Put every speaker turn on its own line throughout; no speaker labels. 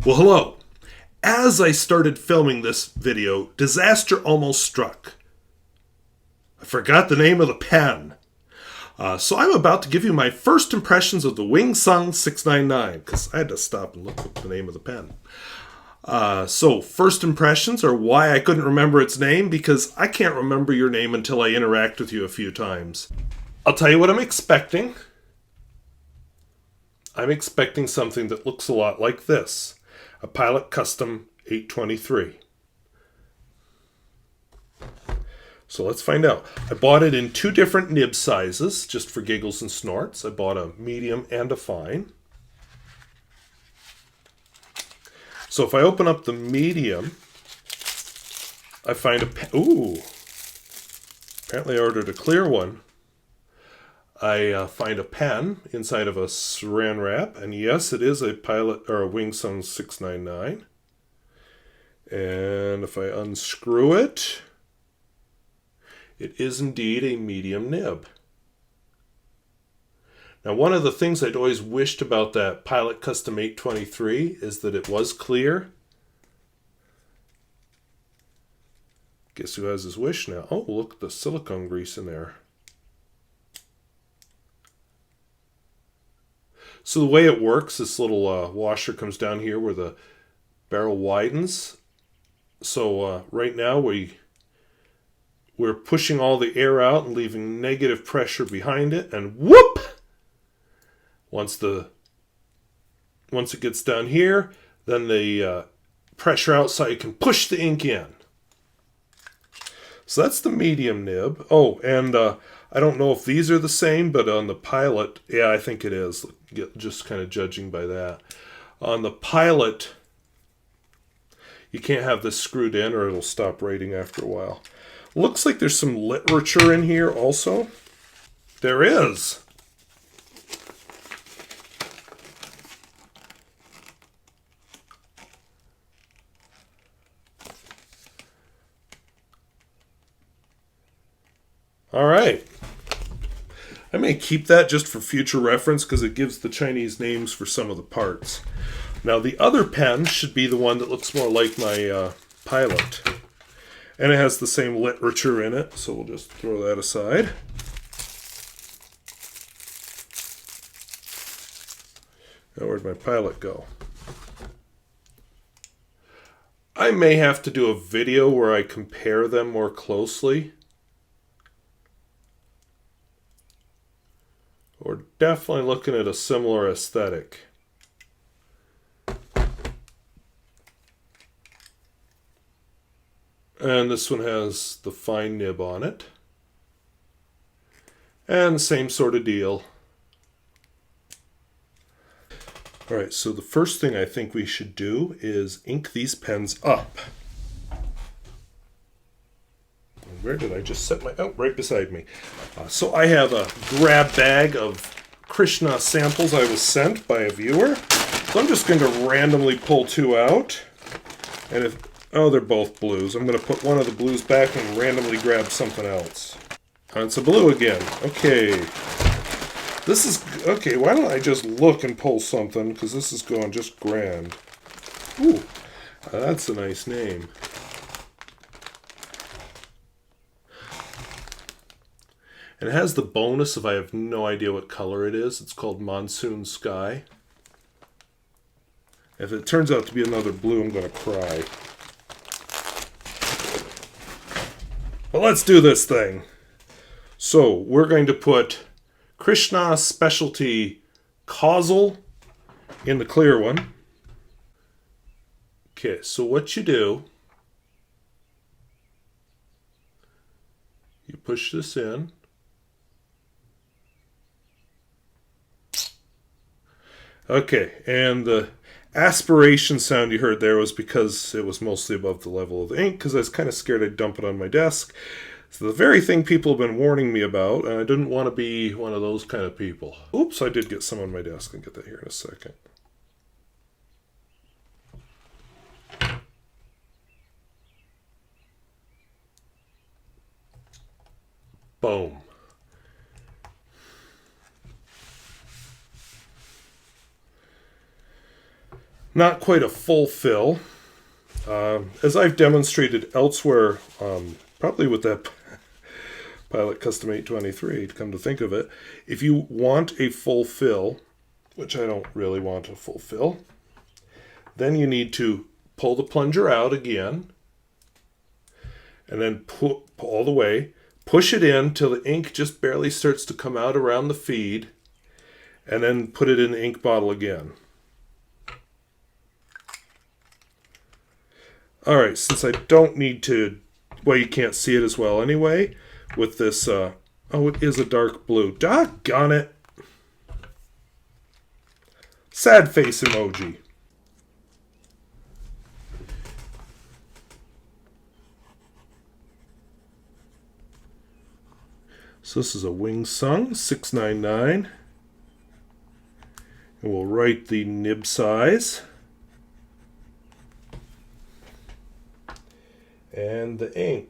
Well, hello. As I started filming this video, disaster almost struck. I forgot the name of the pen. So I'm about to give you my first impressions of the Wing Sung 699, because I had to stop and look up the name of the pen. So first impressions are why I couldn't remember its name, because I can't remember your name until I interact with you a few times. I'll tell you what I'm expecting. I'm expecting something that looks a lot like this. A Pilot Custom 823. So let's find out. I bought it in two different nib sizes, just for giggles and snorts. I bought a medium and a fine. So if I open up the medium, I find a pen. Ooh! Apparently I ordered a clear one. I find a pen inside of a saran wrap, and yes, it is a Pilot or a Wing Sung 699. And if I unscrew it, it is indeed a medium nib. Now, one of the things I'd always wished about that Pilot Custom 823 is that it was clear. Guess who has his wish now? Oh, look at the silicone grease in there. So the way it works, this little washer comes down here where the barrel widens. So right now we're pushing all the air out and leaving negative pressure behind it, and whoop! Once it gets down here, then the pressure outside can push the ink in. So that's the medium nib. Oh, and I don't know if these are the same, but on the Pilot, yeah, I think it is. Just kind of judging by that. On the Pilot, you can't have this screwed in or it'll stop writing after a while. Looks like there's some literature in here also. There is. All right. I may keep that just for future reference because it gives the Chinese names for some of the parts. Now the other pen should be the one that looks more like my Pilot. And it has the same literature in it, so we'll just throw that aside. Now where'd my Pilot go? I may have to do a video where I compare them more closely. We're definitely looking at a similar aesthetic. And this one has the fine nib on it. And the same sort of deal. Alright, so the first thing I think we should do is ink these pens up. Where did I just set my... Oh, right beside me. So I have a grab bag of Krishna samples I was sent by a viewer. So I'm just going to randomly pull two out. And if... Oh, they're both blues. I'm going to put one of the blues back and randomly grab something else. And it's a blue again. Okay. This is... Okay, why don't I just look and pull something? Because this is going just grand. Ooh, that's a nice name. And it has the bonus of I have no idea what color it is. It's called Monsoon Sky. If it turns out to be another blue, I'm going to cry. But let's do this thing. So we're going to put Krishna Specialty Causal in the clear one. Okay, so what you do, you push this in. Okay, and the aspiration sound you heard there was because it was mostly above the level of the ink, because I was kind of scared I'd dump it on my desk. So the very thing people have been warning me about, and I didn't want to be one of those kind of people. Oops, I did get some on my desk. I'll get that here in a second. Boom. Not quite a full fill. As I've demonstrated elsewhere, probably with that Pilot Custom 823, to come to think of it, if you want a full fill, which I don't really want a full fill, then you need to pull the plunger out again, and then pull all the way, push it in till the ink just barely starts to come out around the feed, and then put it in the ink bottle again. Alright, since I don't need to, well, you can't see it as well anyway, with this, oh, it is a dark blue. Doggone it! Sad face emoji. So this is a Wing Sung 699. And we'll write the nib size. And the ink.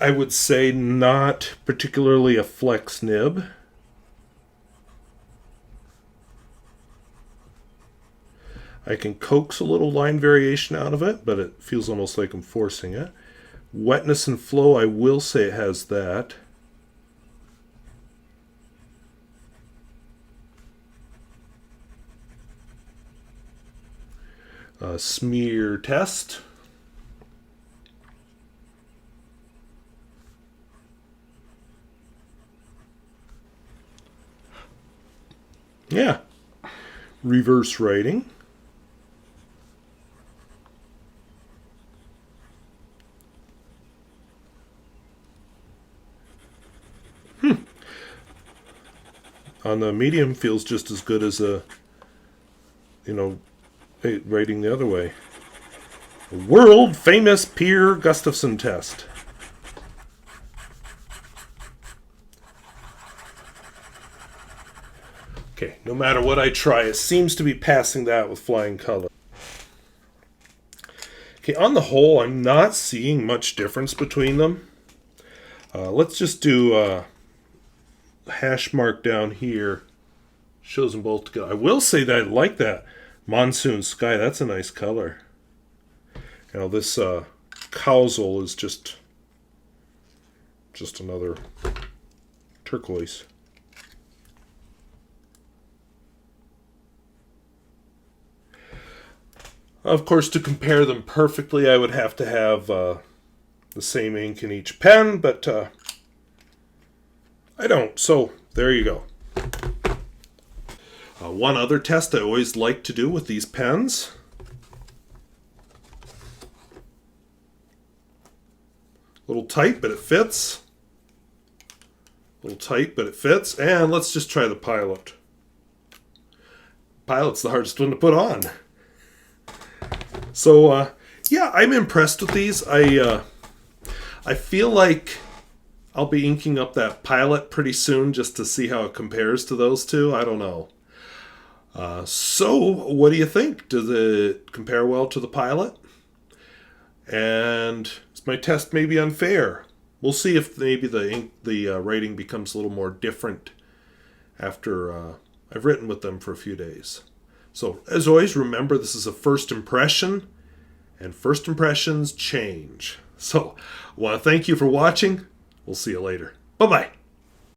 I would say not particularly a flex nib. I can coax a little line variation out of it, but it feels almost like I'm forcing it. Wetness and flow, I will say it has that. Smear test. Yeah. Reverse writing. On the medium feels just as good as a, writing the other way. World famous Peer Gustafson test. Okay, no matter what I try, it seems to be passing that with flying color. Okay, on the whole, I'm not seeing much difference between them. Let's just do a hash mark down here. Shows them both together. I will say that I like that Monsoon Sky. That's a nice color. This Cowsel is just another turquoise. Of course, to compare them perfectly, I would have to have the same ink in each pen, but I don't. So there you go. One other test I always like to do with these pens. A little tight, but it fits. A little tight, but it fits. And let's just try the Pilot. Pilot's the hardest one to put on. So, yeah, I'm impressed with these. I feel like I'll be inking up that Pilot pretty soon just to see how it compares to those two. I don't know. So, what do you think? Does it compare well to the Pilot? And is my test maybe unfair? We'll see if maybe the writing becomes a little more different after I've written with them for a few days. So, as always, remember this is a first impression, and first impressions change. So, I want to thank you for watching. We'll see you later. Bye-bye.